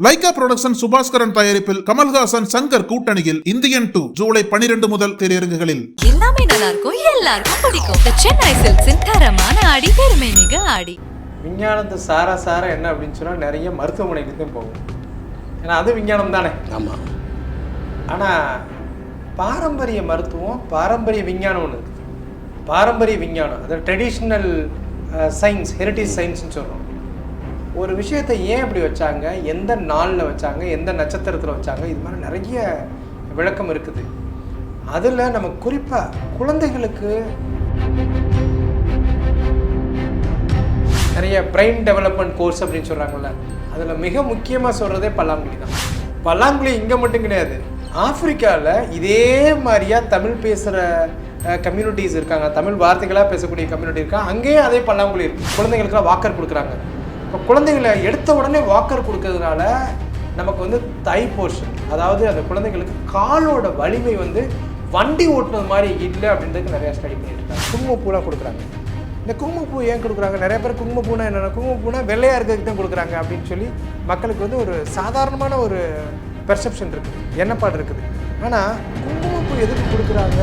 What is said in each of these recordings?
Lyca production Subaskaran தயாரிப்பில் கமல்ஹாசன் சங்கர் கூட்டணியில் Indian 2 July 12 முதல் திரையரங்குகளில். எல்லாமே நல்லா இருக்கும், எல்லாருக்கும் பிடிக்கும். சென்னை சில்க்ஸின் தரமான ஆடி, பெருமை மிக ஆடி. விஞ்ஞானத்தை சார என்ன அப்படின்னு சொன்னால் நிறைய மருத்துவமனைக்கு தான் போகும். ஏன்னா அது விஞ்ஞானம் தானே. ஆமாம். ஆனால் பாரம்பரிய மருத்துவம், பாரம்பரிய விஞ்ஞானம் ஒன்று இருக்குது. பாரம்பரிய விஞ்ஞானம், அதாவது ட்ரெடிஷ்னல் சயின்ஸ், ஹெரிட்டேஜ் சயின்ஸ்னு சொல்கிறோம். ஒரு விஷயத்தை ஏன் இப்படி வச்சாங்க, எந்த நாளில் வச்சாங்க, எந்த நட்சத்திரத்தில் வச்சாங்க, இது மாதிரி நிறைய விளக்கம் இருக்குது. அதில் நம்ம குறிப்பாக குழந்தைகளுக்கு நிறைய பிரெயின் டெவலப்மெண்ட் கோர்ஸ் அப்படின்னு சொல்கிறாங்கல்ல, அதில் மிக முக்கியமாக சொல்கிறதே பல்லாங்குழி தான். பல்லாங்குழி இங்கே மட்டும் கிடையாது, ஆப்பிரிக்காவில் இதே மாதிரியா தமிழ் பேசுகிற கம்யூனிட்டிஸ் இருக்காங்க, தமிழ் வார்த்தைகளாக பேசக்கூடிய கம்யூனிட்டி இருக்காங்க. அங்கேயும் அதே பல்லாங்குழி இருக்குது. குழந்தைங்களுக்குலாம் வாக்கர் கொடுக்குறாங்க. இப்போ குழந்தைங்களை எடுத்த உடனே வாக்கர் கொடுக்கறதுனால நமக்கு வந்து தை போர்ஷன், அதாவது அந்த குழந்தைங்களுக்கு காலோட வலிமை வந்து வண்டி ஓட்டுனது மாதிரி இல்லை அப்படின்றதுக்கு நிறையா ஸ்டடி பண்ணிட்டு இருக்காங்க. குங்குமப்பூலாம் கொடுக்குறாங்க. இந்த குங்குமப்பூ ஏன் கொடுக்குறாங்க? நிறைய பேர் குங்குமப்பூனா என்னென்ன, குங்குமப்பூனா வெள்ளையாக இருக்கிறதுக்கு தான் கொடுக்குறாங்க அப்படின்னு சொல்லி மக்களுக்கு வந்து ஒரு சாதாரணமான ஒரு பெர்செப்ஷன் இருக்குது, எண்ணப்பாடு இருக்குது. ஆனால் குங்குமப்பூ எதுக்கு கொடுக்குறாங்க?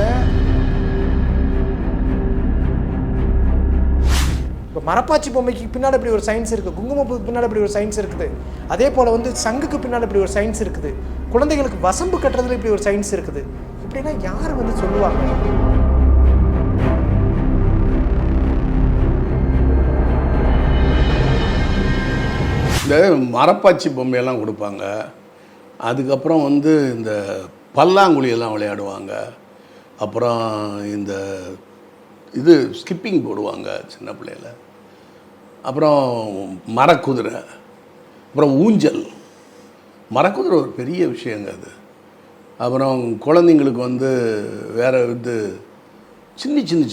இப்போ மரப்பாச்சி பொம்மைக்கு பின்னால் இப்படி ஒரு சயின்ஸ் இருக்குது, குங்குமப்பூக்கு பின்னால் இப்படி ஒரு சயின்ஸ் இருக்குது. அதே போல் வந்து சங்குக்கு பின்னால் இப்படி ஒரு சயின்ஸ் இருக்குது. குழந்தைகளுக்கு வசம்பு கட்டுறதுல இப்படி ஒரு சயின்ஸ் இருக்குது. இப்படின்னா யார் வந்து சொல்லுவாங்க? இந்த மரப்பாச்சி பொம்மையெல்லாம் கொடுப்பாங்க. அதுக்கப்புறம் வந்து இந்த பல்லாங்குழியெல்லாம் விளையாடுவாங்க. அப்புறம் இந்த இது ஸ்கிப்பிங் போடுவாங்க சின்ன பிள்ளையில. அப்புறம் மரக்குதிரை, அப்புறம் ஊஞ்சல். மரக்குதிரை ஒரு பெரிய விஷயங்க அது. அப்புறம் குழந்தைங்களுக்கு வந்து வேறு இது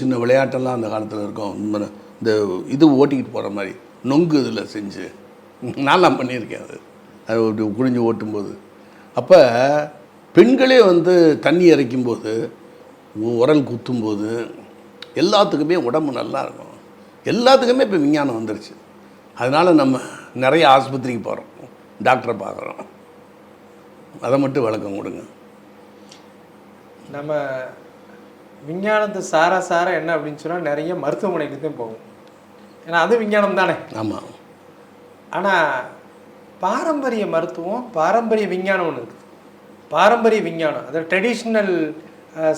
சின்ன விளையாட்டெல்லாம் அந்த காலத்தில் இருக்கும். இந்த இது ஓட்டிக்கிட்டு போகிற மாதிரி நொங்கு இதில் செஞ்சு நான்லாம் பண்ணியிருக்கேன். அது குனிஞ்சு ஓட்டும்போது அப்போ பெண்களே வந்து தண்ணி இறைக்கும்போது, உரல் குத்தும்போது எல்லாத்துக்குமே உடம்பு நல்லா இருக்கும். எல்லாத்துக்குமே இப்போ விஞ்ஞானம் வந்துருச்சு. அதனால் நம்ம நிறைய ஆஸ்பத்திரிக்கு போகிறோம், டாக்டரை பார்க்குறோம். அதை மட்டும் விளக்கம் கொடுங்க. நம்ம விஞ்ஞானத்தை சார என்ன அப்படின்னு சொன்னால் நிறைய மருத்துவமனைக்கு தான் போகும். ஏன்னா அது விஞ்ஞானம் தானே. ஆமாம். ஆனால் பாரம்பரிய மருத்துவம், பாரம்பரிய விஞ்ஞானம் ஒன்று இருக்குது. பாரம்பரிய விஞ்ஞானம், அதாவது ட்ரெடிஷ்னல்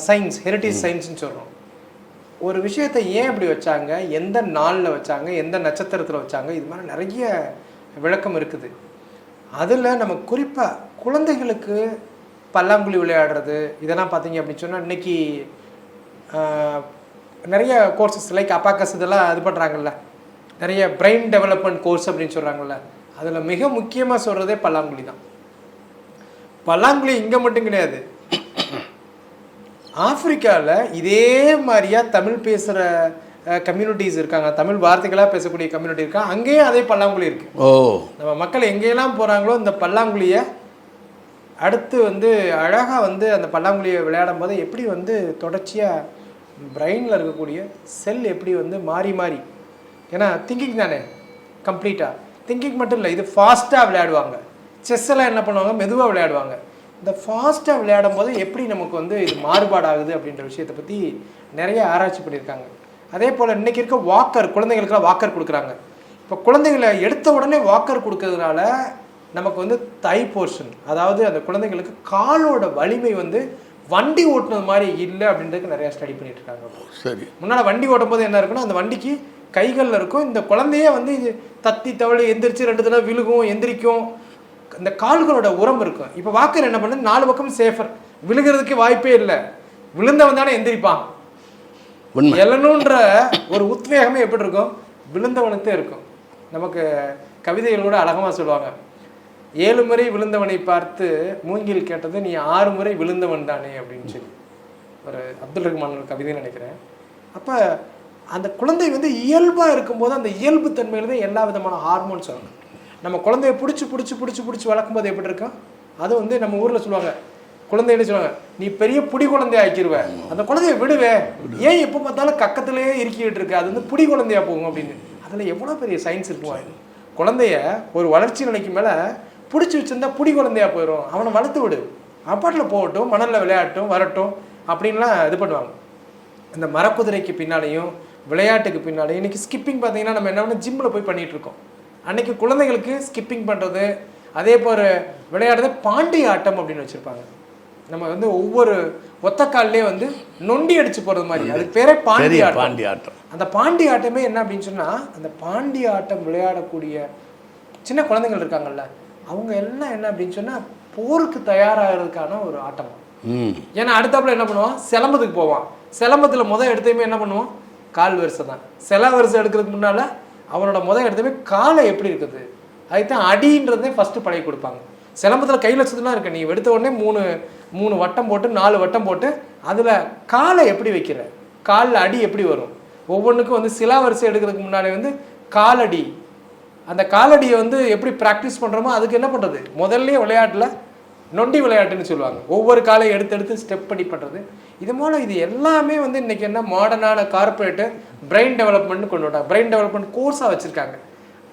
சயின்ஸ், ஹெரிட்டேஜ் சயின்ஸ்னு சொல்கிறோம். ஒரு விஷயத்தை ஏன் இப்படி வச்சாங்க, எந்த நாளில் வச்சாங்க, எந்த நட்சத்திரத்தில் வச்சாங்க, இது மாதிரி நிறைய விளக்கம் இருக்குது. அதில் நம்ம குறிப்பாக குழந்தைகளுக்கு பல்லாங்குழி விளையாடுறது இதெல்லாம் பார்த்தீங்க அப்படின்னு சொன்னால் இன்றைக்கி நிறைய கோர்சஸ் லைக் அபாக்கஸ் இதெல்லாம் இது பண்ணுறாங்கல்ல, நிறைய பிரெயின் டெவலப்மெண்ட் கோர்ஸ் அப்படின்னு சொல்கிறாங்கல்ல, அதில் மிக முக்கியமாக சொல்கிறதே பல்லாங்குழி தான். பல்லாங்குழி இங்கே மட்டும் கிடையாது, ஆப்பிரிக்காவில் இதே மாதிரியா தமிழ் பேசுகிற கம்யூனிட்டிஸ் இருக்காங்க, தமிழ் வார்த்தைகளாக பேசக்கூடிய கம்யூனிட்டி இருக்காங்க. அங்கேயும் அதே பல்லாங்குழி இருக்குது. நம்ம மக்கள் எங்கேயெல்லாம் போகிறாங்களோ இந்த பல்லாங்குழியை அடுத்து வந்து அழகாக வந்து அந்த பல்லாங்குழியை விளையாடும் போது எப்படி வந்து தொடர்ச்சியாக பிரெயினில் இருக்கக்கூடிய செல் எப்படி வந்து மாறி ஏன்னா திங்கிங் தானே கம்ப்ளீட்டாக. திங்கிங் மட்டும் இல்லை, இது ஃபாஸ்ட்டாக விளையாடுவாங்க. செஸ் எல்லாம் என்ன பண்ணுவாங்க, மெதுவாக விளையாடுவாங்க. இந்த ஃபாஸ்ட்டாக விளையாடும் போது எப்படி நமக்கு வந்து இது மாறுபாடாகுது அப்படின்ற விஷயத்தை பற்றி நிறைய ஆராய்ச்சி பண்ணியிருக்காங்க. அதே போல் இன்றைக்கி இருக்க வாக்கர், குழந்தைங்களுக்குலாம் வாக்கர் கொடுக்குறாங்க. இப்போ குழந்தைங்களை எடுத்த உடனே வாக்கர் கொடுக்கறதுனால நமக்கு வந்து தை போர்ஷன், அதாவது அந்த குழந்தைங்களுக்கு காலோட வலிமை வந்து வண்டி ஓட்டுனது மாதிரி இல்லை அப்படின்றதுக்கு நிறையா ஸ்டடி பண்ணிட்டு இருக்காங்க. சரி, முன்னால் வண்டி ஓட்டும் போது என்ன இருக்குன்னா, அந்த வண்டிக்கு கைகளில் இருக்கும், இந்த குழந்தையே வந்து தத்தி தவளி எந்திரிச்சு 2 தடவை விழுகும், எந்திரிக்கும், இந்த கால்களோட உரம் இருக்கும். இப்போ வாக்கர் என்ன பண்ணு, 4 பக்கம் சேஃபர், விழுகிறதுக்கு வாய்ப்பே இல்லை, விழுந்தவன் தானே எந்திரிப்பான். எழணுன்ற ஒரு உத்வேகமே எப்படி இருக்கும், விழுந்தவனுக்கு இருக்கும். நமக்கு கவிதைகளோட அழகமாக சொல்லுவாங்க, 7 முறை விழுந்தவனை பார்த்து மூங்கில் கேட்டது நீ 6 முறை விழுந்தவன் தானே அப்படின்னு சொல்லி ஒரு அப்துல் ரஹ்மான் கவிதைன்னு நினைக்கிறேன். அப்போ அந்த குழந்தை வந்து இயல்பாக இருக்கும்போது அந்த இயல்பு தன்மையில தான் எல்லா விதமான ஹார்மோன்ஸ் வரும். நம்ம குழந்தைய பிடிச்சி வளர்க்கும்போது எப்படி இருக்கும், அது வந்து நம்ம ஊரில் சொல்லுவாங்க, குழந்தைன்னு சொல்லுவாங்க, நீ பெரிய புடி குழந்தைய ஆக்கிடுவ, அந்த குழந்தைய விடுவே, ஏன் எப்போ பார்த்தாலும் கக்கத்திலேயே இறுக்கிட்டு இருக்கு, அது வந்து புடி குழந்தையா போகும் அப்படின்னு. அதில் எவ்வளோ பெரிய சயின்ஸ் இருக்கும். குழந்தைய ஒரு வளர்ச்சி நிலைக்கு மேலே பிடிச்சி வச்சுருந்தா புடி குழந்தையா போயிடும், அவனை வளர்த்து விடு, அப்பாட்டில் போகட்டும், மணலில் விளையாட்டும் வரட்டும் அப்படின்லாம் இது பண்ணுவாங்க. இந்த மரக்குதிரைக்கு பின்னாலேயும் விளையாட்டுக்கு பின்னாலேயும் இன்றைக்கி ஸ்கிப்பிங் பார்த்தீங்கன்னா நம்ம என்ன பண்ண ஜிம்மில் போய் பண்ணிகிட்ருக்கோம். அன்றைக்கி குழந்தைகளுக்கு ஸ்கிப்பிங் பண்ணுறது, அதே போல் விளையாடுறது பாண்டி ஆட்டம் அப்படின்னு வச்சுருப்பாங்க. நம்ம வந்து ஒவ்வொரு ஒத்தக்கால்லே வந்து நொண்டி அடிச்சு போகிறது மாதிரி, அதுக்கு பேரே பாண்டி ஆட்டம். அந்த பாண்டி ஆட்டமே என்ன அப்படின்னு சொன்னால், அந்த பாண்டி ஆட்டம் விளையாடக்கூடிய சின்ன குழந்தைகள் இருக்காங்கல்ல, அவங்க எல்லாம் என்ன அப்படின்னு சொன்னால் போருக்கு தயாராகிறதுக்கான ஒரு ஆட்டம். ஏன்னா அடுத்தாப்புல என்ன பண்ணுவான், சிலம்பத்துக்கு போவான். சிலம்பத்தில் எடுத்தையுமே என்ன பண்ணுவான், கால் வரிசை தான். சில வரிசை எடுக்கிறதுக்கு முன்னால் அவனோட எடுத்தையுமே காலை எப்படி இருக்குது, அதுதான் அடின்றதே ஃபஸ்ட்டு பழகி கொடுப்பாங்க. சிலம்பத்தில் கையில் வச்சதுலாம் இருக்கு, நீ எடுத்த உடனே மூணு வட்டம் போட்டு 4 வட்டம் போட்டு அதில் காலை எப்படி வைக்கிற, காலில் அடி எப்படி வரும், ஒவ்வொன்றுக்கும் வந்து சிலா வரிசை எடுக்கிறதுக்கு முன்னாலே வந்து காலடி, அந்த காலடியை வந்து எப்படி ப்ராக்டிஸ் பண்ணுறோமோ அதுக்கு என்ன பண்ணுறது, முதல்ல விளையாட்டில் நொண்டி விளையாட்டுன்னு சொல்லுவாங்க. ஒவ்வொரு காலையும் எடுத்து ஸ்டெப் பண்ணி பண்ணுறது. இது மூலம் இது எல்லாமே வந்து இன்றைக்கி என்ன மாடர்னான கார்பரேட்டு பிரெயின் டெவலப்மெண்ட்னு கொண்டு விட்டாங்க. பிரெயின் டெவலப்மெண்ட் கோர்ஸாக வச்சுருக்காங்க.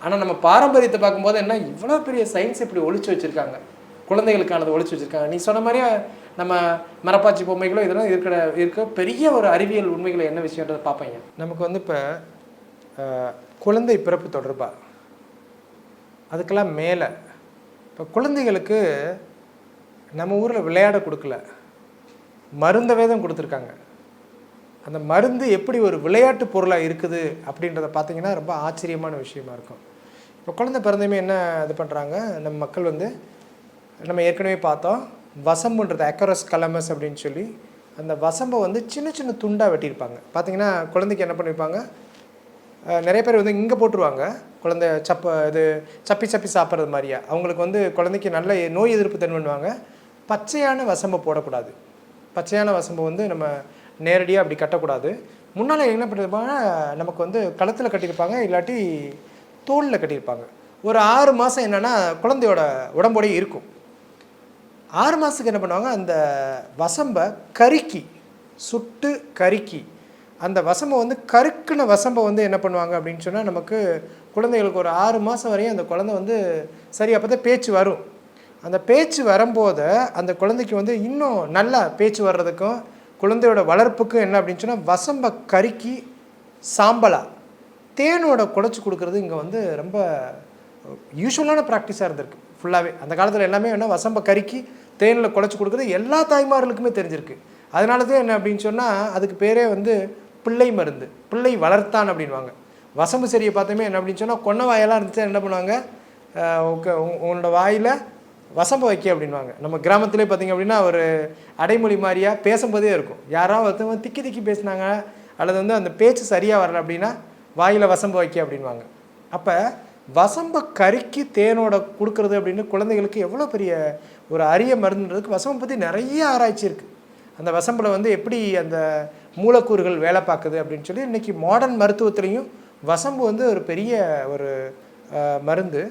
ஆனால் நம்ம பாரம்பரியத்தை பார்க்கும்போது என்ன இவ்வளோ பெரிய சயின்ஸ் இப்படி ஒழிச்சு வச்சுருக்காங்க, குழந்தைகளுக்கானது ஒழிச்சு வச்சுருக்காங்க. நீ சொன்ன மாதிரியே நம்ம மரப்பாச்சி பொம்மைகளோ இதெல்லாம் இருக்க பெரிய ஒரு அறிவியல் உண்மைகளை என்ன விஷயன்றதை பார்ப்பீங்க. நமக்கு வந்து இப்போ குழந்தை பிறப்பு தொடர்பாக அதுக்கெல்லாம் மேலே இப்போ குழந்தைகளுக்கு நம்ம ஊரில் விளையாட கொடுக்கல, மருந்தவே தான் கொடுத்துருக்காங்க. அந்த மருந்து எப்படி ஒரு விளையாட்டு பொருளாக இருக்குது அப்படின்றத பார்த்தீங்கன்னா ரொம்ப ஆச்சரியமான விஷயமா இருக்கும். இப்போ குழந்தை பிறந்தையுமே என்ன இது பண்ணுறாங்க நம்ம மக்கள் வந்து, நம்ம ஏற்கனவே பார்த்தோம் வசம்புன்றது அக்கரஸ் கலமஸ் அப்படின்னு சொல்லி அந்த வசம்பை வந்து சின்ன சின்ன துண்டாக வெட்டியிருப்பாங்க. பார்த்தீங்கன்னா குழந்தைக்கு என்ன பண்ணியிருப்பாங்க, நிறைய பேர் வந்து இங்கே போட்டுருவாங்க, குழந்தை சப்பி சாப்பிட்றது மாதிரியா. அவங்களுக்கு வந்து குழந்தைக்கு நல்ல நோய் எதிர்ப்பு தன்மை பண்ணுவாங்க. பச்சையான வசம்பை போடக்கூடாது. பச்சையான வசம்பை வந்து நம்ம நேரடியாக அப்படி கட்டக்கூடாது. முன்னால் என்ன பண்ணியிருப்பாங்க, நமக்கு வந்து கழுத்தில் கட்டியிருப்பாங்க, இல்லாட்டி தோளில் கட்டியிருப்பாங்க. ஒரு 6 மாதம் என்னென்னா குழந்தையோட உடம்போடையே இருக்கும். 6 மாதத்துக்கு என்ன பண்ணுவாங்க, அந்த வசம்பை சுட்டு கருக்கி அந்த வசம்பை வந்து கருக்குன வசம்பை வந்து என்ன பண்ணுவாங்க அப்படின்னு சொன்னால், நமக்கு குழந்தைகளுக்கு ஒரு 6 மாதம் வரையும் அந்த குழந்தை வந்து சரி அப்போ தான் பேச்சு வரும். அந்த பேச்சு வரும்போது அந்த குழந்தைக்கு வந்து இன்னும் நல்லா பேச்சு வர்றதுக்கும் குழந்தையோட வளர்ப்புக்கும் என்ன அப்படின்னு சொன்னால், வசம்பை கருக்கி சாம்பலாக தேனோட குழைச்சி கொடுக்குறது இங்கே வந்து ரொம்ப யூஸ்வலான ப்ராக்டிஸாக இருந்திருக்கு ஃபுல்லாகவே. அந்த காலத்தில் எல்லாமே என்ன வசம்பை கருக்கி தேனில் குழைச்சி கொடுக்குறது எல்லா தாய்மார்களுக்குமே தெரிஞ்சிருக்கு. அதனால தான் என்ன அப்படின்னு சொன்னால் அதுக்கு பேரே வந்து பிள்ளை மருந்து, பிள்ளை வளர்த்தான் அப்படின்வாங்க. வசம்பு செடியை பார்த்தோமே என்ன அப்படின்னு சொன்னால், கொன்னை வாயெல்லாம் இருந்துச்சு என்ன பண்ணுவாங்க, உன்னோட வாயில் வசம்பை வைக்க அப்படின்வாங்க. நம்ம கிராமத்திலே பார்த்திங்க அப்படின்னா ஒரு அடைமொழி மாதிரியாக பேசும்போதே இருக்கும். யாராவது ஒருத்தவங்க திக்கி பேசினாங்க அல்லது வந்து அந்த பேச்சு சரியாக வரல அப்படின்னா வாயில் வசம்பை வைக்க அப்படின்வாங்க. அப்போ வசம்பை கருக்கி தேனோட கொடுக்குறது அப்படின்னு குழந்தைகளுக்கு எவ்வளோ பெரிய ஒரு அரிய மருந்துன்றதுக்கு வசம்பை பற்றி நிறைய ஆராய்ச்சி இருக்குது. அந்த வசம்பில் வந்து எப்படி அந்த மூலக்கூறுகள் வேலை பார்க்குது அப்படின்னு சொல்லி இன்றைக்கி மாடர்ன் மருத்துவத்துலேயும் வசம்பு வந்து ஒரு பெரிய ஒரு மருந்து.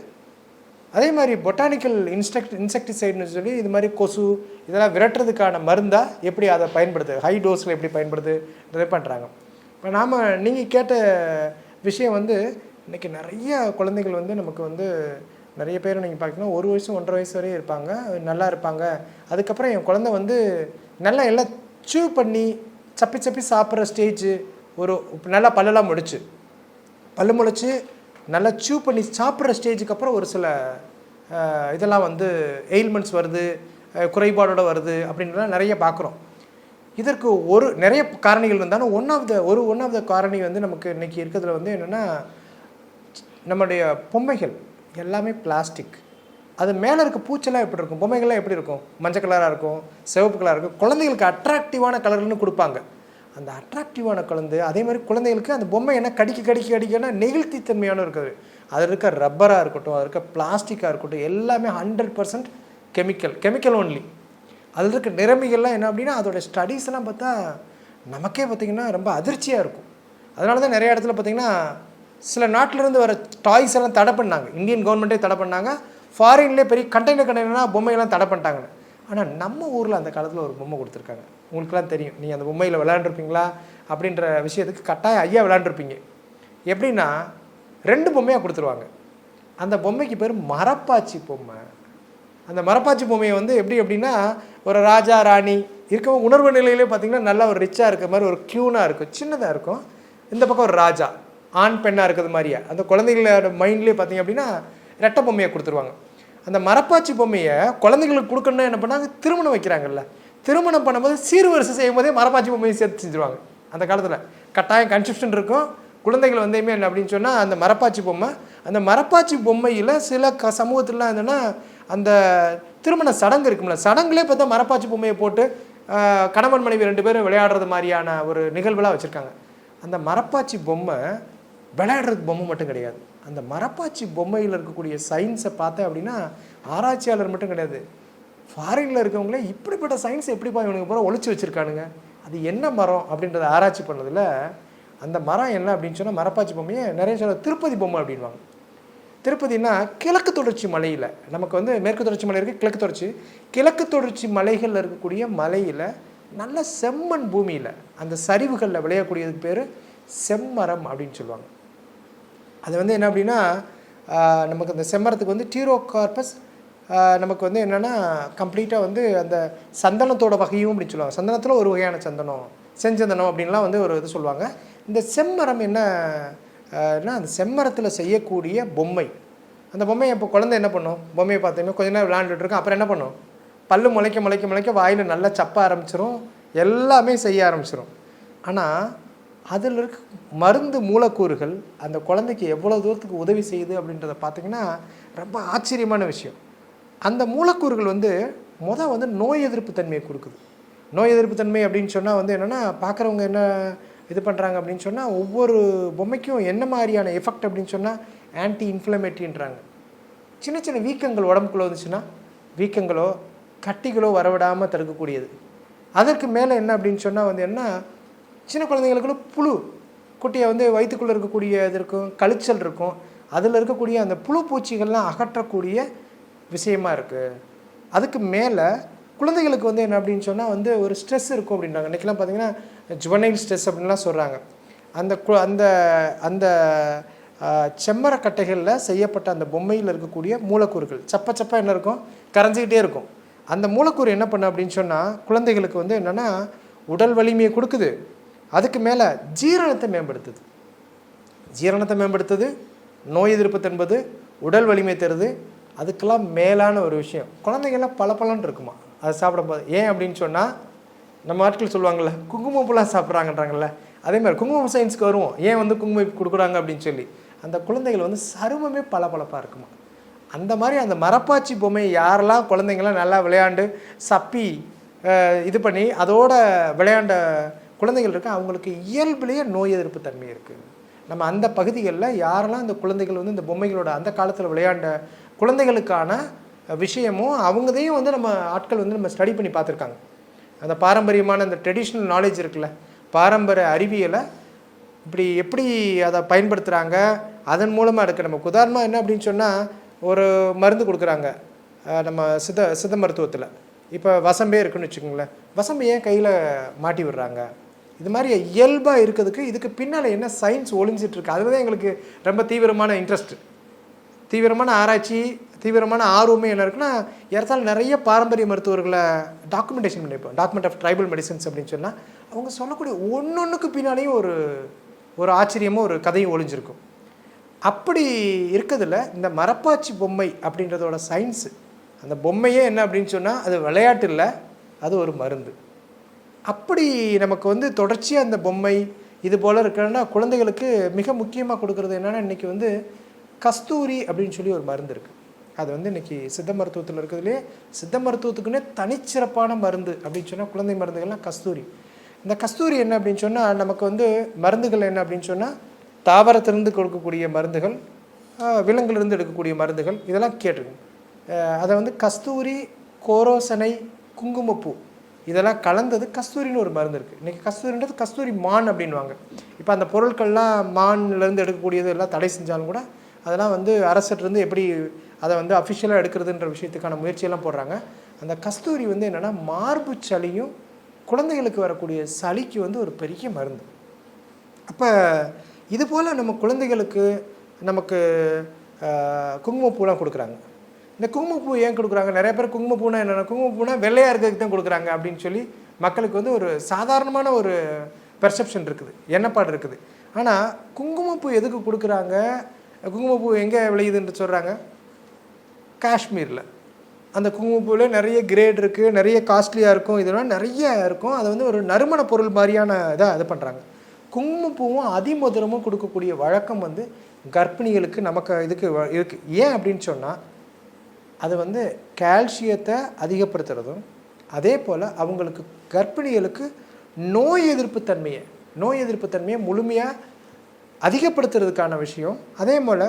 அதே மாதிரி பொட்டானிக்கல் இன்செக்டிசைடுன்னு சொல்லி இது மாதிரி கொசு இதெல்லாம் விரட்டுறதுக்கான மருந்தாக எப்படி அதை பயன்படுது, ஹை டோஸில் எப்படி பயன்படுதுன்றதை பண்ணுறாங்க. இப்போ நீங்கள் கேட்ட விஷயம் வந்து இன்றைக்கி நிறைய குழந்தைகள் வந்து நமக்கு வந்து நிறைய பேர் நீங்கள் பார்த்தீங்கன்னா 1 வயசு 1.5 வயசு வரையும் இருப்பாங்க, நல்லா இருப்பாங்க. அதுக்கப்புறம் என் குழந்தை வந்து நல்லா எல்லாம் சூ பண்ணி சப்பி சாப்பிட்ற ஸ்டேஜ், ஒரு நல்லா பல்லெல்லாம் முளைச்சி நல்லா சூ பண்ணி சாப்பிட்ற ஸ்டேஜுக்கு அப்புறம் ஒரு சில இதெல்லாம் வந்து எயில்மெண்ட்ஸ் வருது, குறைபாடோடு வருது அப்படின்றலாம் நிறைய பார்க்குறோம். இதற்கு நிறைய காரணிகள் இருந்தாலும் ஒன் ஆஃப் த காரணி வந்து நமக்கு இன்றைக்கி இருக்கிறதுல வந்து என்னென்னா, நம்முடைய பொம்மைகள் எல்லாமே பிளாஸ்டிக். அது மேலே இருக்க பூச்செல்லாம் எப்படி இருக்கும், பொம்மைகள்லாம் எப்படி இருக்கும், மஞ்சள் கலராக இருக்கும், சிவப்பு கலராக இருக்கும். குழந்தைகளுக்கு அட்ராக்டிவான கலர்னு கொடுப்பாங்க. அந்த அட்ராக்டிவான குழந்தை அதே மாதிரி குழந்தைகளுக்கு அந்த பொம்மை என்ன கடிக்கன்னா நெகிழ்த்தித்தன்மையான இருக்குது. அதில் இருக்க ரப்பராக இருக்கட்டும், அதில் இருக்க பிளாஸ்டிக்காக இருக்கட்டும், எல்லாமே 100% கெமிக்கல் ஒன்லி. அதில் இருக்க நிறமிகள்லாம் என்ன அப்படின்னா அதோட ஸ்டடீஸ் எல்லாம் பார்த்தா நமக்கே பார்த்திங்கன்னா ரொம்ப அதிர்ச்சியாக இருக்கும். அதனால தான் நிறைய இடத்துல பார்த்திங்கன்னா சில நாட்டிலேருந்து வர டாய்ஸ் எல்லாம் தடை பண்ணாங்க. இந்தியன் கவர்மெண்ட்டே தடை பண்ணாங்க. ஃபாரின்லேயே பெரிய கண்டெய்னர்னா பொம்மையெல்லாம் தடை பண்ணிட்டாங்க. ஆனால் நம்ம ஊரில் அந்த காலத்தில் ஒரு பொம்மை கொடுத்துருக்காங்க. உங்களுக்குலாம் தெரியும், நீங்கள் அந்த பொம்மையில் விளையாண்டுருப்பீங்களா அப்படின்ற விஷயத்துக்கு கட்டாயம் ஐயா விளையாண்டுருப்பீங்க. எப்படின்னா 2 பொம்மையாக கொடுத்துருவாங்க. அந்த பொம்மைக்கு பேர் மரப்பாச்சி பொம்மை. அந்த மரப்பாச்சி பொம்மையை வந்து எப்படின்னா ஒரு ராஜா ராணி இருக்கவங்க உணர்வு நிலையிலே பார்த்திங்கன்னா நல்லா ஒரு ரிச்சாக இருக்கிற மாதிரி ஒரு க்யூனாக இருக்கும், சின்னதாக இருக்கும். இந்த பக்கம் ஒரு ராஜா ஆண் பெண்ணாக இருக்கிறது மாதிரியா அந்த குழந்தைகளோட மைண்ட்லேயே பார்த்திங்க அப்படின்னா ரெட்டை பொம்மையை கொடுத்துருவாங்க. அந்த மரப்பாச்சி பொம்மையை குழந்தைங்களுக்கு கொடுக்கணுன்னா என்ன பண்ணாங்க, திருமணம் வைக்கிறாங்கல்ல, திருமணம் பண்ணும்போது சீர்வரிசை செய்யும் போதே மரப்பாச்சி பொம்மையை சேர்த்து செஞ்சுருவாங்க. அந்த காலத்தில் கட்டாயம் கன்செப்ஷன் இருக்கும். குழந்தைகள் வந்தேமே என்ன அப்படின்னு சொன்னால் அந்த மரப்பாச்சி பொம்மை, அந்த மரப்பாச்சி பொம்மையில் சில சமூகத்துலலாம் என்னென்னா அந்த திருமண சடங்கு இருக்கும்ல, சடங்குலேயே பார்த்தா மரப்பாச்சி பொம்மையை போட்டு கணவன் மனைவி 2 பேரும் விளையாடுறது மாதிரியான ஒரு நிகழ்வுலாம் வச்சுருக்காங்க. அந்த மரப்பாச்சி பொம்மை விளையாடுறதுக்கு பொம்மை மட்டும் கிடையாது. அந்த மரப்பாச்சி பொம்மையில் இருக்கக்கூடிய சயின்ஸை பார்த்தேன் அப்படின்னா ஆராய்ச்சியாளர் மட்டும் கிடையாது, ஃபாரினில் இருக்கவங்களே இப்படிப்பட்ட சயின்ஸை எப்படிப்பா இவனுக்கு பூரா ஒழிச்சு வச்சுருக்கானுங்க, அது என்ன மரம் அப்படின்றத ஆராய்ச்சி பண்ணதில் அந்த மரம் என்ன அப்படின்னு சொன்னால் மரப்பாச்சி பொம்மையை நிறைய சொல்ல திருப்பதி பொம்மை அப்படின்வாங்க. திருப்பதினா கிழக்கு தொடர்ச்சி மலையில், நமக்கு வந்து மேற்கு தொடர்ச்சி மலை இருக்குது, கிழக்கு தொடர்ச்சி மலைகளில் இருக்கக்கூடிய மலையில் நல்ல செம்மண் பூமியில் அந்த சரிவுகளில் விளையக்கூடியதுக்கு பேர் செம்மரம் அப்படின்னு சொல்லுவாங்க. அது வந்து என்ன அப்படின்னா நமக்கு அந்த செம்மரத்துக்கு வந்து டீரோகார்பஸ் நமக்கு வந்து என்னென்னா கம்ப்ளீட்டாக வந்து அந்த சந்தனத்தோட வகையும் அப்படின்னு சொல்லுவாங்க. சந்தனத்தில் ஒரு வகையான சந்தனம், செஞ்சந்தனம் அப்படின்லாம் வந்து ஒரு இது சொல்லுவாங்க. இந்த செம்மரம் என்னன்னா அந்த செம்மரத்தில் செய்யக்கூடிய பொம்மை, அந்த பொம்மையை இப்போ குழந்தை என்ன பண்ணும், பொம்மையை பார்த்தீங்கன்னா கொஞ்ச நேரம் விளையாண்டுட்டு இருக்கோம், அப்புறம் என்ன பண்ணும், பல்லு முளைக்க வாயில் நல்லா சப்ப ஆரம்பிச்சிரும், எல்லாமே செய்ய ஆரம்பிச்சிடும். ஆனால் அதில் இருக்க மருந்து மூலக்கூறுகள் அந்த குழந்தைக்கு எவ்வளோ தூரத்துக்கு உதவி செய்யுது அப்படின்றத பார்த்திங்கன்னா ரொம்ப ஆச்சரியமான விஷயம். அந்த மூலக்கூறுகள் வந்து வந்து நோய் எதிர்ப்பு தன்மையை கொடுக்குது. நோய் எதிர்ப்பு தன்மை அப்படின்னு சொன்னால் வந்து என்னென்னா பார்க்குறவங்க என்ன இது பண்ணுறாங்க அப்படின்னு சொன்னால் ஒவ்வொரு பொம்மைக்கும் என்ன மாதிரியான எஃபெக்ட் அப்படின்னு சொன்னால் ஆன்டி இன்ஃப்ளமேட்டரின்றாங்க. சின்ன சின்ன வீக்கங்கள் உடம்புக்குள்ளே வந்துச்சுன்னா வீக்கங்களோ கட்டிகளோ வரவிடாமல் தடுக்கக்கூடியது. அதற்கு மேலே என்ன அப்படின்னு சொன்னால் வந்து என்ன, சின்ன குழந்தைங்களுக்குள்ள புழு குட்டியை வந்து வயிற்றுக்குள்ளே இருக்கக்கூடிய இது இருக்கும், கழிச்சல் இருக்கும், அதில் இருக்கக்கூடிய அந்த புழு பூச்சிகள்லாம் அகற்றக்கூடிய விஷயமா இருக்குது. அதுக்கு மேலே குழந்தைகளுக்கு வந்து என்ன அப்படின்னு சொன்னால் வந்து ஒரு ஸ்ட்ரெஸ் இருக்கும் அப்படின்றாங்க. இன்றைக்கெலாம் பார்த்திங்கன்னா ஜுவனைல் ஸ்ட்ரெஸ் அப்படின்லாம் சொல்கிறாங்க. அந்த அந்த அந்த செம்மரக்கட்டைகளில் செய்யப்பட்ட அந்த பொம்மையில் இருக்கக்கூடிய மூலக்கூறுகள் சப்ப என்ன இருக்கும், கரைஞ்சிக்கிட்டே இருக்கும். அந்த மூலக்கூறு என்ன பண்ண அப்படின்னு சொன்னால் குழந்தைகளுக்கு வந்து என்னென்னா உடல் வலிமையை கொடுக்குது, அதுக்கு மேலே ஜீரணத்தை மேம்படுத்துது, நோய் எதிர்ப்பு தன்பது, உடல் வலிமை தருது. அதுக்கெல்லாம் மேலான ஒரு விஷயம், குழந்தைங்கள்லாம் பலன்னு இருக்குமா அதை சாப்பிடும்போது. ஏன் அப்படின்னு சொன்னால் நம்ம ஆட்கள் சொல்லுவாங்கள்ல குங்குமப்பூலாம் சாப்பிட்றாங்கன்றாங்கல்ல, அதே மாதிரி குங்குமம் சயின்ஸ்க்கு வருவோம். ஏன் வந்து குங்குமம் கொடுக்குறாங்க அப்படின்னு சொல்லி அந்த குழந்தைகள் வந்து சருமமே பளபளப்பாக இருக்குமா. அந்த மாதிரி அந்த மரப்பாச்சி பொம்மையை யாரெல்லாம் குழந்தைங்களாம் நல்லா விளையாண்டு சப்பி இது பண்ணி அதோட விளையாண்ட குழந்தைகள் இருக்குது, அவங்களுக்கு இயல்பிலேயே நோய் எதிர்ப்பு தன்மை இருக்குது. நம்ம அந்த பகுதிகளில் யாரெல்லாம் இந்த குழந்தைகள் வந்து இந்த பொம்மைகளோட அந்த காலத்தில் விளையாண்ட குழந்தைகளுக்கான விஷயமும் அவங்கதையும் வந்து நம்ம ஆட்கள் வந்து நம்ம ஸ்டடி பண்ணி பார்த்துருக்காங்க. அந்த பாரம்பரியமான அந்த ட்ரெடிஷ்னல் நாலேஜ் இருக்குல்ல, பாரம்பரிய அறிவியலை இப்படி எப்படி அதை பயன்படுத்துகிறாங்க, அதன் மூலமாக இருக்குது. நமக்கு உதாரணமாக என்ன அப்படின்னு சொன்னால் ஒரு மருந்து கொடுக்குறாங்க நம்ம சித்த மருத்துவத்தில். இப்போ வசம்பே இருக்குன்னு வச்சுக்கோங்களேன், வசம்பு ஏன் கையில் மாட்டி விடுறாங்க, இது மாதிரி இயல்பாக இருக்கிறதுக்கு இதுக்கு பின்னால் என்ன சயின்ஸ் ஒளிஞ்சிட்ருக்கு, அதுதான் எங்களுக்கு ரொம்ப தீவிரமான இன்ட்ரெஸ்ட்டு, தீவிரமான ஆராய்ச்சி, தீவிரமான ஆர்வமே என்ன இருக்குன்னா ஏறத்தால் நிறைய பாரம்பரிய மருத்துவர்களை டாக்குமெண்டேஷன் பண்ணியிருப்போம். டாக்குமெண்ட் ஆஃப் ட்ரைபல் மெடிசன்ஸ் அப்படின்னு சொன்னால் அவங்க சொல்லக்கூடிய ஒன்றொன்றுக்கு பின்னாலேயும் ஒரு ஆச்சரியமும் ஒரு கதையும் ஒளிஞ்சிருக்கும். அப்படி இருக்கிறதுல இந்த மரப்பாச்சி பொம்மை அப்படின்றதோட சயின்ஸு, அந்த பொம்மையே என்ன அப்படின்னு சொன்னால் அது விளையாட்டு இல்லை, அது ஒரு மருந்து. அப்படி நமக்கு வந்து தொடர்ச்சியாக அந்த பொம்மை இது போல் இருக்கிறன்னா குழந்தைகளுக்கு மிக முக்கியமாக கொடுக்குறது என்னென்னா இன்றைக்கி வந்து கஸ்தூரி அப்படின்னு சொல்லி ஒரு மருந்து இருக்குது. அது வந்து இன்றைக்கி சித்த மருத்துவத்தில் இருக்கிறதுலே சித்த மருத்துவத்துக்குன்னே தனிச்சிறப்பான மருந்து அப்படின்னு சொன்னால் குழந்தை மருந்துகள்லாம் கஸ்தூரி. இந்த கஸ்தூரி என்ன அப்படின்னு சொன்னால் நமக்கு வந்து மருந்துகள் என்ன அப்படின்னு சொன்னால் தாவரத்திலிருந்து கொடுக்கக்கூடிய மருந்துகள், விலங்குலேருந்து எடுக்கக்கூடிய மருந்துகள், இதெல்லாம் கேட்டிருக்கேன். அதை வந்து கஸ்தூரி, கோரோசனை, குங்குமப்பூ இதெல்லாம் கலந்தது கஸ்தூரின்னு ஒரு மருந்து இருக்குது. இன்றைக்கி கஸ்தூரின்றது கஸ்தூரி மான் அப்படின்வாங்க. இப்போ அந்த பொருட்கள்லாம் மான்லேருந்து எடுக்கக்கூடியது எல்லாம் தடை செஞ்சாலும் கூட அதெல்லாம் வந்து அரசிலிருந்து எப்படி அதை வந்து அஃபிஷியலாக எடுக்கிறதுன்ற விஷயத்துக்கான முயற்சியெல்லாம் போடுறாங்க. அந்த கஸ்தூரி வந்து என்னென்னா மார்பு சளியும் குழந்தைகளுக்கு வரக்கூடிய சளிக்கு வந்து ஒரு பெரிய மருந்து. அப்போ இது போல் நம்ம குழந்தைகளுக்கு நமக்கு குங்குமப்பூலாம் கொடுக்குறாங்க. இந்த குங்குமப்பூ ஏன் கொடுக்குறாங்க? நிறைய பேர் குங்குமப்பூனா என்னென்ன, குங்குமப்பூனா வெள்ளையாக இருக்கிறதுக்கு தான் கொடுக்குறாங்க அப்படின்னு சொல்லி மக்களுக்கு வந்து ஒரு சாதாரணமான ஒரு பெர்செப்ஷன் இருக்குது, எண்ணப்பாடு இருக்குது. ஆனால் குங்குமப்பூ எதுக்கு கொடுக்குறாங்க? குங்குமப்பூ எங்கே விளையுதுன்னு சொல்கிறாங்க? காஷ்மீரில். அந்த குங்குமப்பூவில் நிறைய கிரேட் இருக்குது, நிறைய காஸ்ட்லியாக இருக்கும், இதெல்லாம் நிறைய இருக்கும். அதை வந்து ஒரு நறுமண பொருள் மாதிரியான இதாக இது பண்ணுறாங்க. குங்குமப்பூவும் அதிமதுரமும் கொடுக்கக்கூடிய வழக்கம் வந்து கர்ப்பிணிகளுக்கு நமக்கு இதுக்கு இருக்குது. ஏன் அப்படின்னு சொன்னால் அது வந்து கால்சியத்தை அதிகப்படுத்துறதும், அதே போல் அவங்களுக்கு கர்ப்பிணிகளுக்கு நோய் எதிர்ப்பு தன்மையை முழுமையாக அதிகப்படுத்துறதுக்கான விஷயம். அதே போல்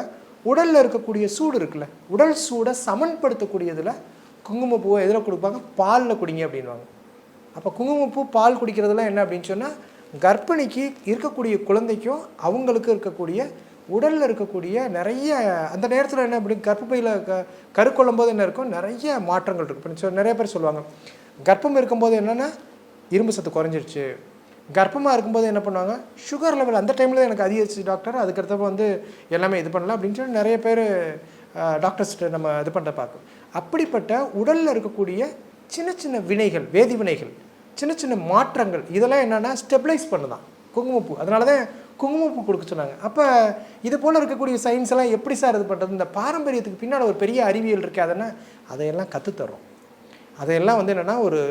உடலில் இருக்கக்கூடிய சூடு இருக்குல்ல, உடல் சூடை சமன்படுத்தக்கூடியதில் குங்குமப்பூவை எதில் கொடுப்பாங்க? பாலில் குடிங்க அப்படின்வாங்க. அப்போ குங்குமப்பூ பால் குடிக்கிறதுலாம் என்ன அப்படின்னு சொன்னால் கர்ப்பிணிக்கு இருக்கக்கூடிய குழந்தைக்கும் அவங்களுக்கு இருக்கக்கூடிய உடலில் இருக்கக்கூடிய நிறைய அந்த நேரத்தில் என்ன அப்படி கர்ப்பப்பையில் கருக்கொள்ளும் போது என்ன இருக்கும்? நிறைய மாற்றங்கள் இருக்குது. இப்போ நிறைய பேர் சொல்லுவாங்க கர்ப்பம் இருக்கும்போது என்னென்னா இரும்பு சத்து குறைஞ்சிருச்சு, கர்ப்பமாக இருக்கும்போது என்ன பண்ணுவாங்க, சுகர் லெவல் அந்த டைமில் தான் எனக்கு அதிகரிச்சு டாக்டர், அதுக்கடுத்தப்போ வந்து எல்லாமே இது பண்ணலாம் அப்படின்னு சொல்லி நிறைய பேர் டாக்டர்ஸ்கிட்ட நம்ம இது பண்ணுற பார்க்கும். அப்படிப்பட்ட உடலில் இருக்கக்கூடிய சின்ன சின்ன வினைகள், வேதி வினைகள், சின்ன சின்ன மாற்றங்கள், இதெல்லாம் என்னென்னா ஸ்டெபிளைஸ் பண்ணுதான் குங்குமப்பூ. அதனால தான் குங்குமப்பூ கொடுக்க சொன்னாங்க. அப்போ இது போல் இருக்கக்கூடிய சயின்ஸ் எல்லாம் எப்படி சார் இது பண்ணுறது? இந்த பாரம்பரியத்துக்கு பின்னால் ஒரு பெரிய அறிவியல் இருக்குது. அதனால் அதையெல்லாம் கற்றுத்தர்றோம். அதையெல்லாம் வந்து என்னென்னா ஒரு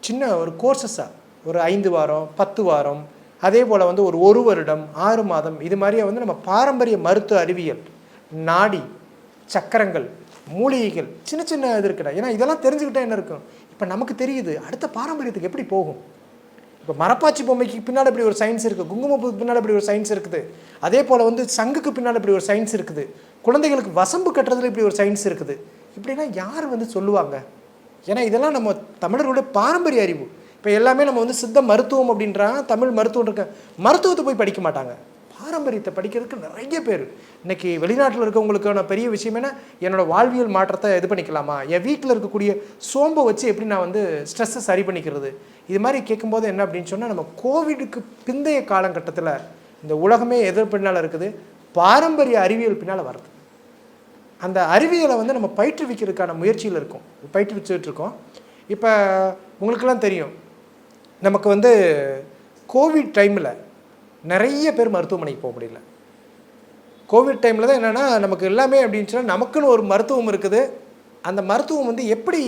சின்ன ஒரு கோர்சஸாக ஒரு 5 வாரம் 10 வாரம், அதே போல் வந்து ஒரு வருடம் 6 மாதம், இது மாதிரியே வந்து நம்ம பாரம்பரிய மருத்துவ அறிவியல், நாடி சக்கரங்கள், மூலிகைகள், சின்ன சின்ன இது இருக்குடா. ஏன்னா இதெல்லாம் தெரிஞ்சுக்கிட்டா என்ன இருக்கும், இப்போ நமக்கு தெரியுது அடுத்த பாரம்பரியத்துக்கு எப்படி போகும். இப்போ மரப்பாச்சி பொம்மைக்கு பின்னால் இப்படி ஒரு சயின்ஸ் இருக்குது, குங்குமப்பூக்கு பின்னால் இப்படி ஒரு சயின்ஸ் இருக்குது, அதே போல் வந்து சங்குக்கு பின்னால் இப்படி ஒரு சயின்ஸ் இருக்குது, குழந்தைகளுக்கு வசம்பு கட்டுறதுல இப்படி ஒரு சயின்ஸ் இருக்குது. இப்படிலாம் யார் வந்து சொல்லுவாங்க? ஏன்னா இதெல்லாம் நம்ம தமிழர்களுடைய பாரம்பரிய அறிவு. இப்போ எல்லாமே நம்ம வந்து சித்த மருத்துவம் அப்படின்றாங்க, தமிழ் மருத்துவம் இருக்க மருத்துவத்தை போய் படிக்க மாட்டாங்க. பாரம்பரியத்தை படிக்கிறதுக்கு நிறைய பேர் இன்றைக்கி வெளிநாட்டில் இருக்கவங்களுக்கான பெரிய விஷயம் என்ன, என்னோடய வாழ்வியல் மாற்றத்தை இது பண்ணிக்கலாமா, என் வீட்டில் இருக்கக்கூடிய சோம்பை வச்சு எப்படி நான் வந்து ஸ்ட்ரெஸ்ஸை சரி பண்ணிக்கிறது, இது மாதிரி கேட்கும்போது என்ன அப்படின்னு சொன்னால் நம்ம கோவிடுக்கு பிந்தைய காலகட்டத்தில் இந்த உலகமே எதிர் பின்னால் இருக்குது, பாரம்பரிய அறிவியல் பின்னால் வருது. அந்த அறிவியலை வந்து நம்ம பயிற்றுவிக்கிறதுக்கான முயற்சியில் இருக்கோம், பயிற்றுவிச்சுட்டு இருக்கோம். இப்போ உங்களுக்கெல்லாம் தெரியும், நமக்கு வந்து கோவிட் டைமில் நிறைய பேர் மருத்துவமனைக்கு போக முடியல. கோவிட் டைமில் தான் என்னென்னா நமக்கு எல்லாமே அப்படின்னு சொன்னால் நமக்குன்னு ஒரு மருத்துவம் இருக்குது, அந்த மருத்துவம் வந்து எப்படி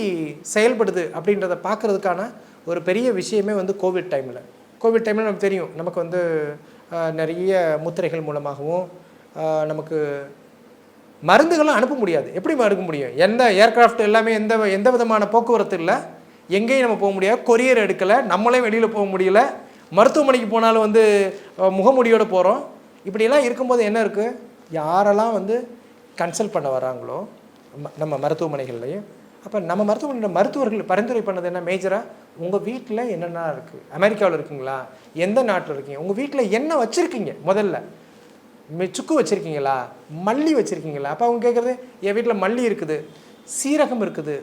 செயல்படுது அப்படின்றத பார்க்குறதுக்கான ஒரு பெரிய விஷயமே வந்து கோவிட் டைமில் நமக்கு தெரியும், நமக்கு வந்து நிறைய முத்திரைகள் மூலமாகவும் நமக்கு மருந்துகளும் அனுப்ப முடியாது. எப்படி மறுக்க முடியும்? எந்த ஏர்கிராஃப்ட் எல்லாமே எந்த விதமான போக்குவரத்து இல்லை, எங்கேயும் நம்ம போக முடியாது, கொரியர் எடுக்கலை, நம்மளே வெளியில் போக முடியல, மருத்துவமனைக்கு போனாலும் வந்து முகமூடியோடு போகிறோம். இப்படியெல்லாம் இருக்கும்போது என்ன இருக்குது, யாரெல்லாம் வந்து கன்சல்ட் பண்ண வராங்களோ நம்ம மருத்துவமனைகள்லையும், அப்போ நம்ம மருத்துவமனையில் மருத்துவர்கள் பரிந்துரை பண்ணது என்ன மேஜராக, உங்கள் வீட்டில் என்னென்ன இருக்குது, அமெரிக்காவில் இருக்குங்களா, எந்த நாட்டில் இருக்கீங்க, உங்கள் வீட்டில் என்ன வச்சுருக்கீங்க, முதல்ல சுக்கு வச்சுருக்கீங்களா, மல்லி வச்சுருக்கீங்களா. அப்போ அவங்க கேட்குறது, என் வீட்டில் மல்லி இருக்குது, சீரகம் இருக்குது,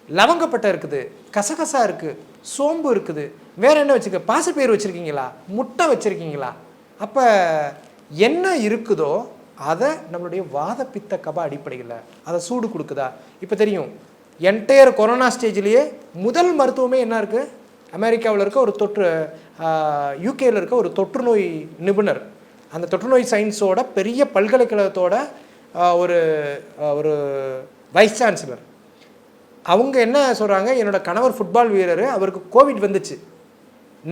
லவங்கப்பட்டை இருக்குது, கசகசா இருக்குது, சோம்பு இருக்குது, வேறு என்ன வச்சுருக்க, பாசிப்பயிறு வச்சுருக்கீங்களா, முட்டை வச்சுருக்கீங்களா. அப்போ என்ன இருக்குதோ அதை நம்மளுடைய வாத பித்த கப அடிப்படையில் அதை சூடு கொடுக்குதா. இப்போ தெரியும், என்டையர் கொரோனா ஸ்டேஜ்லேயே முதல் மருத்துவமே என்ன இருக்குது, அமெரிக்காவில் இருக்க ஒரு யூகேயில் இருக்க ஒரு தொற்று நோய் நிபுணர், அந்த தொற்றுநோய் சயின்ஸோட பெரிய பல்கலைக்கழகத்தோட ஒரு வைஸ் சான்சலர், அவங்க என்ன சொல்கிறாங்க, என்னோடய கணவர் ஃபுட்பால் வீரர், அவருக்கு கோவிட் வந்துச்சு,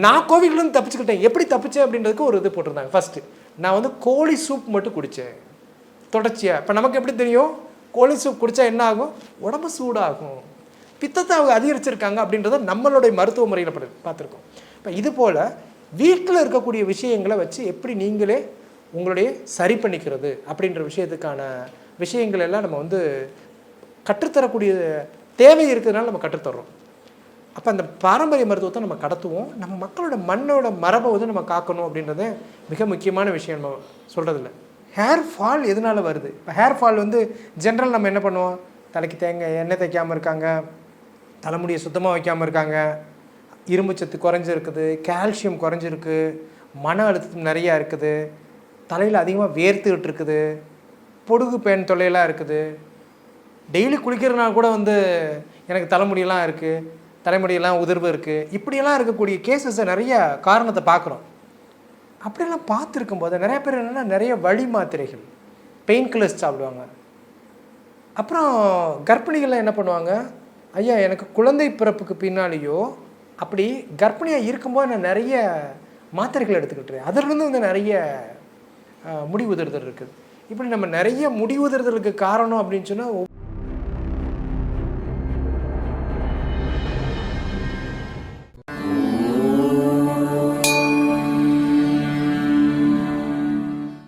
நான் கோவிட்லேருந்து தப்பிச்சுக்கிட்டேன், எப்படி தப்பிச்சேன் அப்படின்றதுக்கு ஒரு இது போட்டிருந்தாங்க. ஃபஸ்ட்டு நான் வந்து கோழி சூப் மட்டும் குடித்தேன் தொடர்ச்சியாக. இப்போ நமக்கு எப்படி தெரியும், கோழி சூப் குடித்தா என்ன ஆகும், உடம்பு சூடாகும், பித்தத்தை அவங்க அதிகரிச்சிருக்காங்க அப்படின்றத நம்மளுடைய மருத்துவ முறையில் பார்த்துருக்கோம். இப்போ இது போல் வீட்டில் இருக்கக்கூடிய விஷயங்களை வச்சு எப்படி நீங்களே உங்களுடைய சரி பண்ணிக்கிறது அப்படின்ற விஷயத்துக்கான விஷயங்கள் எல்லாம் நம்ம வந்து கற்றுத்தரக்கூடிய தேவை இருக்கிறதுனால நம்ம கற்றுத்தர்றோம். அப்போ அந்த பாரம்பரிய மருத்துவத்தை நம்ம கடத்துவோம், நம்ம மக்களோட மண்ணோட மரபை வந்து நம்ம காக்கணும் அப்படின்றது மிக முக்கியமான விஷயம். நம்ம சொல்கிறதில்ல ஹேர் ஃபால் எதனால் வருது. இப்போ ஹேர் ஃபால் வந்து ஜென்ரல் நம்ம என்ன பண்ணுவோம், தலைக்கு எண்ணெய் தைக்காமல் இருக்காங்க, தலைமுடியை சுத்தமாக வைக்காமல் இருக்காங்க, இரும்பு சத்து குறைஞ்சிருக்குது, கால்சியம் குறைஞ்சிருக்கு, மன அழுத்தம் நிறையா இருக்குது, தலையில் அதிகமாக வேர்த்துக்கிட்டு இருக்குது, பொடுகு பேன் தொல்லையெல்லாம் இருக்குது, டெய்லி குளிக்கிறதுனால கூட வந்து எனக்கு தலைமுடியெல்லாம் இருக்குது, தலைமுடியெல்லாம் உதிர்வு இருக்குது, இப்படியெல்லாம் இருக்கக்கூடிய கேசஸை நிறைய காரணத்தை பார்க்குறோம். அப்படியெல்லாம் பார்த்துருக்கும் போது நிறைய பேர் என்னென்னா நிறைய வழி மாத்திரைகள், பெயின் கில்லர்ஸ் சாப்பிடுவாங்க. அப்புறம் கர்ப்பிணிகள்லாம் என்ன பண்ணுவாங்க, ஐயா எனக்கு குழந்தை பிறப்புக்கு பின்னாலேயோ அப்படி கர்ப்பிணியாக இருக்கும்போது நான் நிறைய மாத்திரைகள் எடுத்துக்கிட்டுறேன், அதிலிருந்து வந்து நிறைய முடி உதிர்தல் இருக்குது. இப்படி நம்ம நிறைய முடி உதிர்தலுக்கு காரணம் அப்படின்னு சொன்னால்